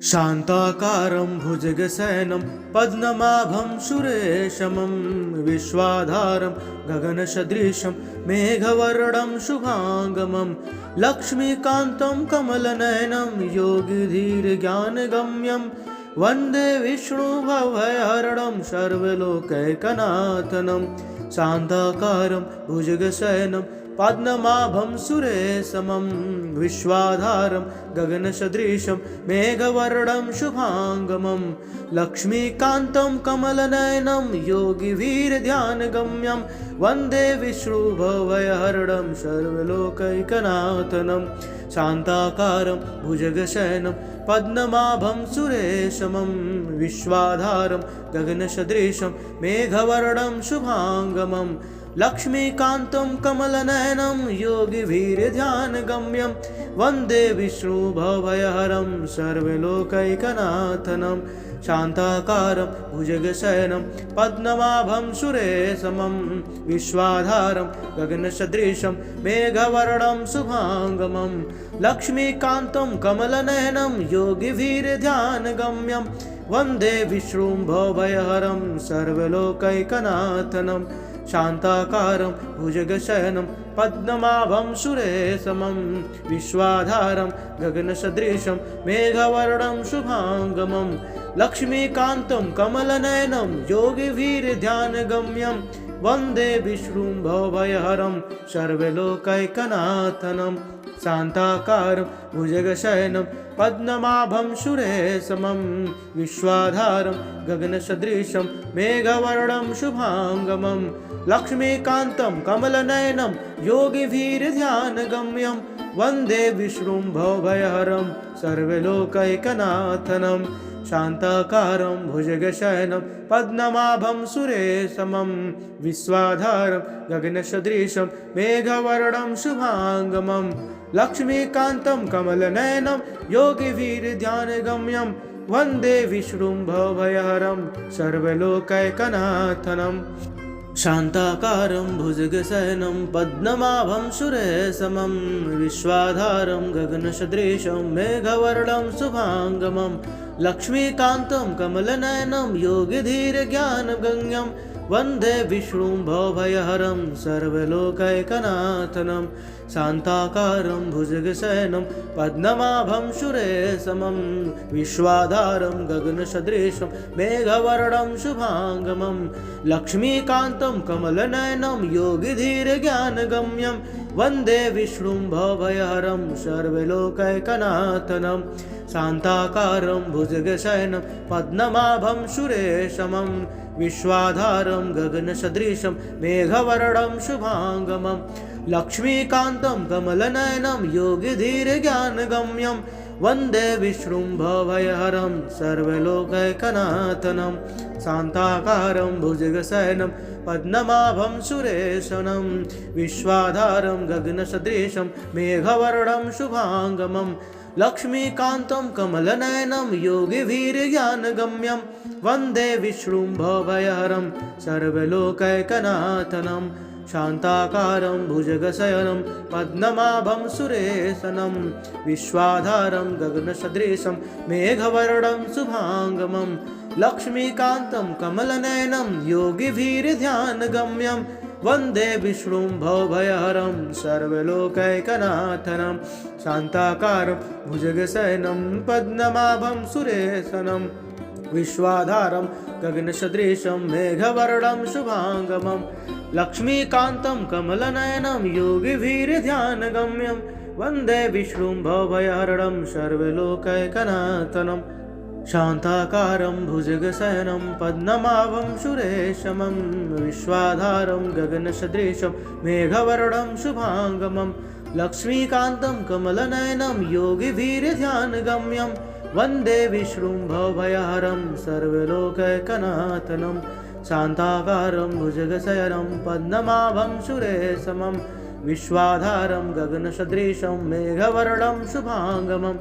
शान्ताकारं भुजगशयनं पद्मनाभं सुरेशमं विश्वाधारं गगनसदृशं मेघवर्णं शुभांगमं लक्ष्मीकान्तं कमलनयनं योगिधीरज्ञानगम्यं वन्दे विष्णुभवभयहरणं सर्वलोकैकनाथनं शान्ताकारं भुजगशयनं पद्मनाभं सुरेशमं विश्वाधारं गगनसदृशं मेघवर्णं शुभांगमं लक्ष्मीकान्तं कमलनयनं योगिवीरध्यानगम्यं वन्दे विष्णुभवभयहरणं सर्वलोकैकनाथनं शान्ताकारं भुजगशयनं पद्मनाभं सुरेशमं विश्वाधारं गगनसदृशं मेघवर्णं शुभांगमं लक्ष्मीकान्तं कमलनयनं योगिवीरध्यानगम्यं वन्दे विष्णुभवभयहरं सर्वलोकैकनाथनं शान्ताकारं भुजगशयनं पद्मनाभं सुरेशमं विश्वाधारं गगनसदृशं मेघवर्णं शुभांगमं लक्ष्मीकान्तं कमलनयनं योगिवीरध्यानगम्यं वन्दे विष्णुभवभयहरं सर्वलोकैकनाथनं शान्ताकारं भुजगशयनं पद्मनाभं सुरेशमं विश्वाधारं गगनसदृशं मेघवर्णं शुभांगमं लक्ष्मीकान्तं कमलनयनं योगिवीरध्यानगम्यं वन्दे विष्णुभवभयहरं सर्वलोकैकनाथनं शान्ताकारं भुजगशयनं पद्मनाभं सुरेशमं विश्वाधारं गगनसदृशं मेघवर्णं शुभांगमं लक्ष्मीकान्तं कमलनयनं योगिवीरध्यानगम्यं वन्दे विष्णुभवभयहरं सर्वलोकैकनाथनं शान्ताकारं भुजगशयनं पद्मनाभं सुरेशमं विश्वाधारं गगनसदृशं मेघवर्णं शुभांगमं लक्ष्मीकान्तं कमलनयनं योगिवीरध्यानगम्यं वन्दे विष्णुभवभयहरं सर्वलोकैकनाथनं शान्ताकारं भुजगशयनं पद्मनाभं सुरेशमं विश्वाधारं गगनसदृशं मेघवर्णं शुभांगमं लक्ष्मीकान्तं कमलनयनं योगिधीरज्ञानगम्यं वन्दे विष्णुभवभयहरं सर्वलोकैकनाथनं शान्ताकारं भुजगशयनं पद्मनाभं सुरेशमं विश्वाधारं गगनसदृशं मेघवर्णं शुभांगमं लक्ष्मीकान्तं कमलनयनं योगिधीरज्ञानगम्यं वन्दे विष्णुभवभयहरं सर्वलोकैकनाथनं शान्ताकारं भुजगशयनं पद्मनाभं सुरेशमं विश्वाधारं गगनसदृशं मेघवर्णं शुभांगमं लक्ष्मीकान्तं कमलनयनं योगिधीरज्ञानगम्यं वन्दे विष्णुभवभयहरं सर्वलोकैकनाथनं शान्ताकारं भुजगशयनं पद्मनाभं सुरेशमं विश्वाधारं गगनसदृशं मेघवर्णं शुभांगमं लक्ष्मीकान्तं कमलनयनं योगिवीरज्ञानगम्यं वन्दे विष्णुभवभयहरं सर्वलोकैकनाथनं शान्ताकारं भुजगशयनं पद्मनाभं सुरेशमं विश्वाधारं गगनसदृशं मेघवर्णं शुभांगमं लक्ष्मीकान्तं कमलनयनं योगिवीरध्यानगम्यं वन्दे विष्णुभवभयहरं सर्वलोकैकनाथनं शान्ताकारं भुजगशयनं पद्मनाभं सुरेशमं विश्वाधारं गगनसदृशं मेघवर्णं शुभांगमं लक्ष्मीकान्तं कमलनयनं योगिवीरध्यानगम्यं वन्दे विष्णुभवभयहरं सर्वलोकैकनाथनं शान्ताकारं भुजगशयनं पद्मनाभं सुरेशमं विश्वाधारं गगनसदृशं मेघवर्णं शुभांगमं लक्ष्मीकान्तं कमलनयनं योगिवीरध्यानगम्यं वन्दे विष्णुभवभयहरं सर्वलोकैकनाथनं शान्ताकारं भुजगशयनं पद्मनाभं सुरेशमं विश्वाधारं गगनसदृशं मेघवर्णं शुभांगमं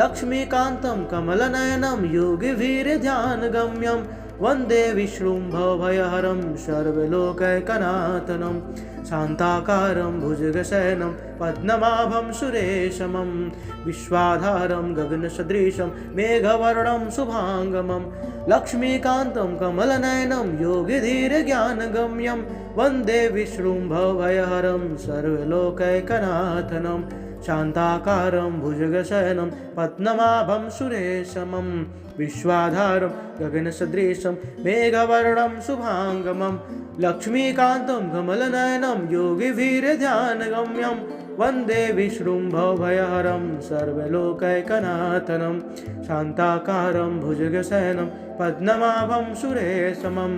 लक्ष्मीकान्तं कमलनयनं योगिवीरध्यानगम्यं वन्दे विष्णुं भवभयहरं सर्वलोकैकनाथनं शान्ताकारं भुजगशयनं पद्मनाभं सुरेशमं विश्वाधारं गगनसदृशं मेघवर्णं शुभाङ्गमं लक्ष्मीकान्तं कमलनयनं योगिधीरज्ञानगम्यं वन्दे विष्णुं भवभयहरं सर्वलोकैकनाथनं शान्ताकारं भुजगशयनं पद्मनाभं सुरेशमं विश्वाधारं गगनसदृशं मेघवर्णं शुभाङ्गमं लक्ष्मीकान्तं कमलनयनं योगिवीर्यध्यानगम्यं वन्दे विष्णुं भवभयहरं सर्वलोकैकनाथनं शान्ताकारं भुजगशयनं पद्मनाभं सुरेशमं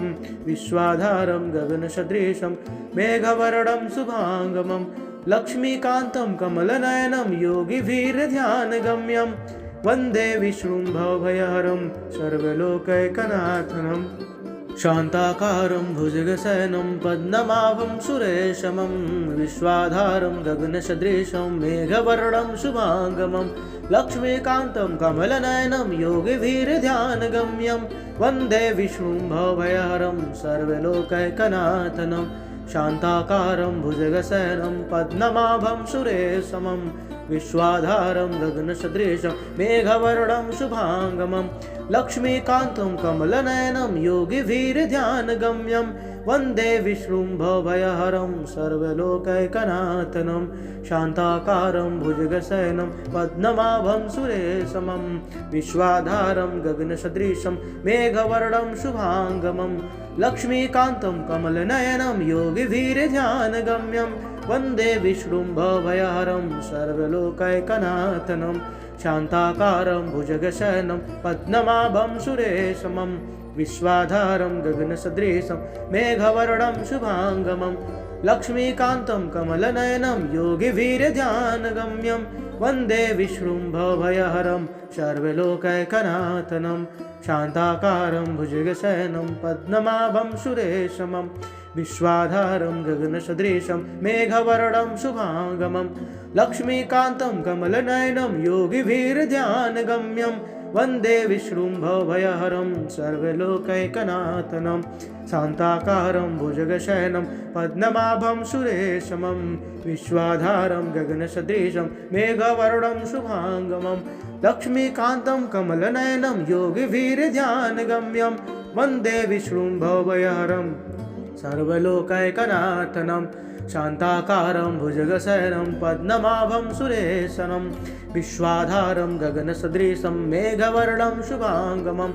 विश्वाधारं गगनसदृशं मेघवर्णं शुभाङ्गमं लक्ष्मीकान्तं कमलनयनं योगिवीर्यध्यानगम्यं वन्दे विष्णुं भवभयहरं सर्वलोकैकनाथनं शान्ताकारं भुजगशयनं पद्मनाभं सुरेशमं विश्वाधारं गगनसदृशं मेघवर्णं शुभाङ्गमं लक्ष्मीकान्तं कमलनयनं योगिवीर्यध्यानगम्यं वन्दे विष्णुं भवभयहरं सर्वलोकैकनाथनं शान्ताकारं भुजगशयनं पद्मनाभं सुरेशमं विश्वाधारं गगनसदृशं मेघवर्णं शुभाङ्गमं लक्ष्मीकान्तं कमलनयनं योगिवीर्यध्यानगम्यं वन्दे विष्णुं भवभयहरं सर्वलोकैकनाथनं शान्ताकारं भुजगशयनं पद्मनाभं सुरेशमं विश्वाधारं गगनसदृशं मेघवर्णं शुभाङ्गमं लक्ष्मीकान्तं कमलनयनं योगिवीर्यध्यानगम्यं वन्दे विष्णुं भवभयहरं सर्वलोकैकनाथनं शान्ताकारं भुजगशयनं पद्मनाभं सुरेशमं विश्वाधारं गगनसदृशं मेघवर्णं शुभाङ्गमं लक्ष्मीकान्तं कमलनयनं योगिवीर्यध्यानगम्यं वन्दे विष्णुं भवभयहरं सर्वलोकैकनाथनं शान्ताकारं भुजगशयनं पद्मनाभं सुरेशमं विश्वाधारं गगनसदृशं मेघवर्णं शुभाङ्गमं लक्ष्मीकान्तं कमलनयनं योगिवीर्यध्यानगम्यं वन्दे विष्णुं भवभयहरं सर्वलोकैकनाथनं शान्ताकारं भुजगशयनं पद्मनाभं सुरेशमं विश्वाधारं गगनसदृशं मेघवर्णं शुभाङ्गमं लक्ष्मीकान्तं कमलनयनं योगिवीर्यध्यानगम्यं वन्दे विष्णुं भवभयहरं सर्वलोकैकनाथनं शान्ताकारं भुजगशयनं पद्मनाभं सुरेशनं विश्वाधारं गगनसदृशं मेघवर्णं शुभाङ्गमं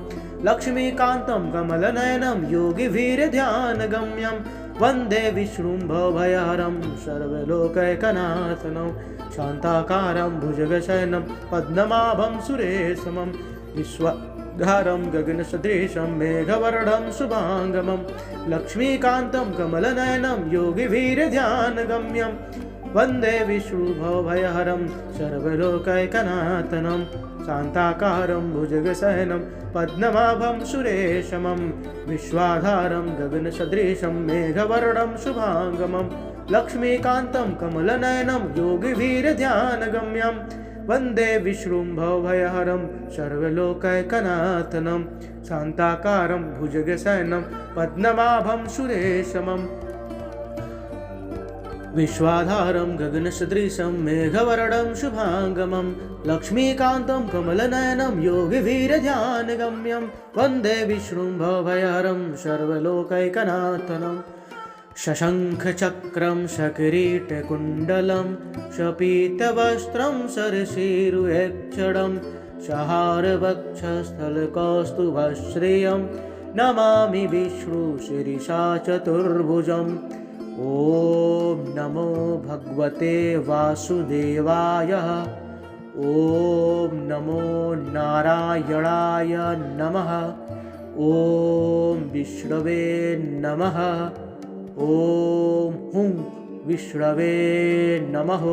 लक्ष्मीकान्तं कमलनयनं योगिवीर्यध्यानगम्यं वन्दे विष्णुं भवभयहरं सर्वलोकैकनाथनं शान्ताकारं भुजगशयनं पद्मनाभं सुरेशमं विश्वाधारं गगनसदृशं मेघवर्णं शुभाङ्गमं लक्ष्मीकान्तं कमलनयनं योगिवीर्यध्यानगम्यं वन्दे विष्णुं भवभयहरं सर्वलोकैकनाथनं शान्ताकारं भुजगशयनं पद्मनाभं सुरेशमं विश्वाधारं गगनसदृशं मेघवर्णं शुभाङ्गमं लक्ष्मीकान्तं कमलनयनं योगिवीर्यध्यानगम्यं वन्दे विष्णुं भवभयहरं सर्वलोकैकनाथनं शान्ताकारं भुजगशयनं पद्मनाभं सुरेशमं विश्वाधारं गगनसदृशं मेघवर्णं शुभाङ्गमं लक्ष्मीकान्तं कमलनयनं योगिवीर्यध्यानगम्यं वन्दे विष्णुं भवभयहरं सर्वलोकैकनाथनं शशङ्खचक्रं सकिरीटकुण्डलं शपीतवस्त्रं सरसीरुहेक्षणं सहारवक्षस्थलकौस्तुभश्रियं नमामि विष्णुशिरीषा चतुर्भुजम् ॐ नमो भगवते वासुदेवाय ॐ नमो नारायणाय नमः ॐ विष्णवे नमः ॐ हुं विष्णवे नमः।